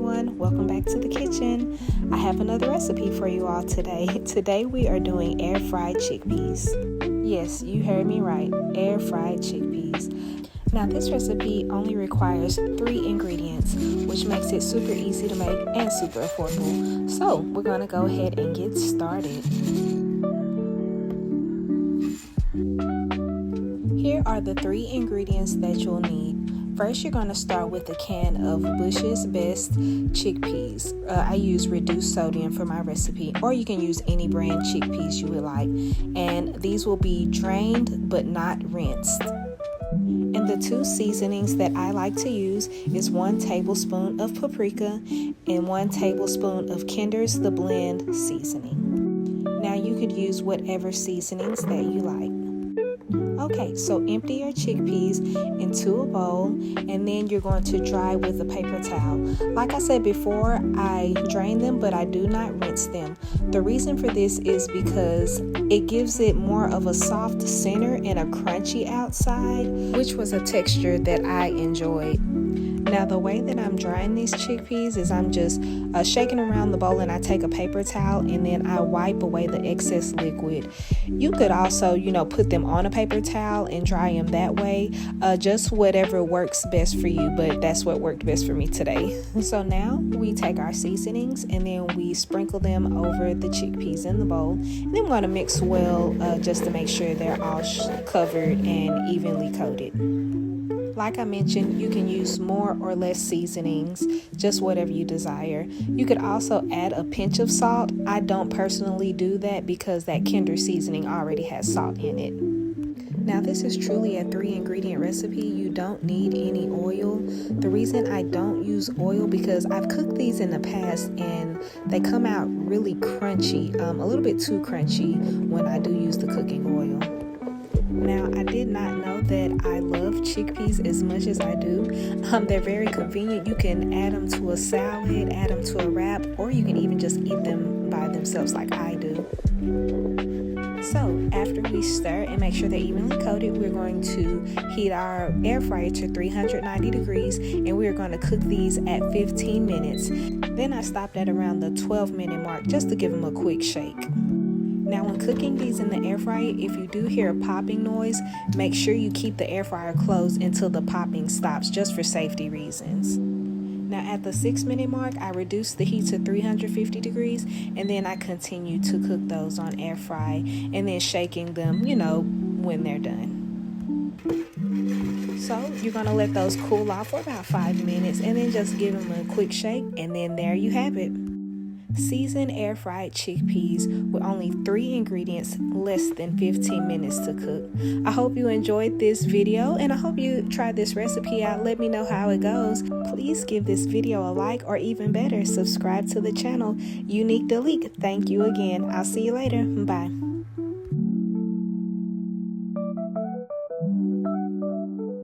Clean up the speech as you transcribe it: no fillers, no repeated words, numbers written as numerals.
everyone, welcome back to the kitchen. I have another recipe for you all today. Today we are doing air fried chickpeas. Yes, you heard me right, air fried chickpeas. Now this recipe only requires 3 ingredients, which makes it super easy to make and super affordable. So we're going to go ahead and get started. Here are the 3 ingredients that you'll need. First, you're going to start with a can of Bush's Best chickpeas. I use reduced sodium for my recipe, or you can use any brand chickpeas you would like. And these will be drained but not rinsed. And the 2 seasonings that I like to use is 1 tablespoon of paprika and 1 tablespoon of Kinder's The Blend seasoning. Now you could use whatever seasonings that you like. Okay, so empty your chickpeas into a bowl, and then you're going to dry with a paper towel. Like I said before, I drain them, but I do not rinse them. The reason for this is because it gives it more of a soft center and a crunchy outside, which was a texture that I enjoyed. Now the way that I'm drying these chickpeas is I'm just shaking around the bowl, and I take a paper towel and then I wipe away the excess liquid. You could also, put them on a paper towel and dry them that way. Just whatever works best for you, but that's what worked best for me today. So now we take our seasonings and then we sprinkle them over the chickpeas in the bowl. And then we're going to mix well just to make sure they're all covered and evenly coated. Like I mentioned, you can use more or less seasonings, just whatever you desire. You could also add a pinch of salt. I don't personally do that because that Kinder seasoning already has salt in it. Now this is truly a 3 ingredient recipe. You don't need any oil. The reason I don't use oil because I've cooked these in the past and they come out really crunchy, a little bit too crunchy when I do use the cooking oil. Now, I did not know that I love chickpeas as much as I do. They're very convenient. You can add them to a salad, add them to a wrap, or you can even just eat them by themselves like I do. So, after we stir and make sure they're evenly coated, we're going to heat our air fryer to 390 degrees, and we're going to cook these at 15 minutes. Then I stopped at around the 12-minute mark just to give them a quick shake. Now when cooking these in the air fryer, if you do hear a popping noise, make sure you keep the air fryer closed until the popping stops, just for safety reasons. Now at the 6-minute mark, I reduced the heat to 350 degrees, and then I continue to cook those on air fry and then shaking them, when they're done. So you're going to let those cool off for about 5 minutes and then just give them a quick shake, and then there you have it. Seasoned air fried chickpeas with only 3 ingredients, less than 15 minutes to cook. I hope you enjoyed this video, and I hope you try this recipe out. Let me know how it goes. Please give this video a like, or even better, subscribe to the channel. Unique Delete. Thank you again. I'll see you later. Bye.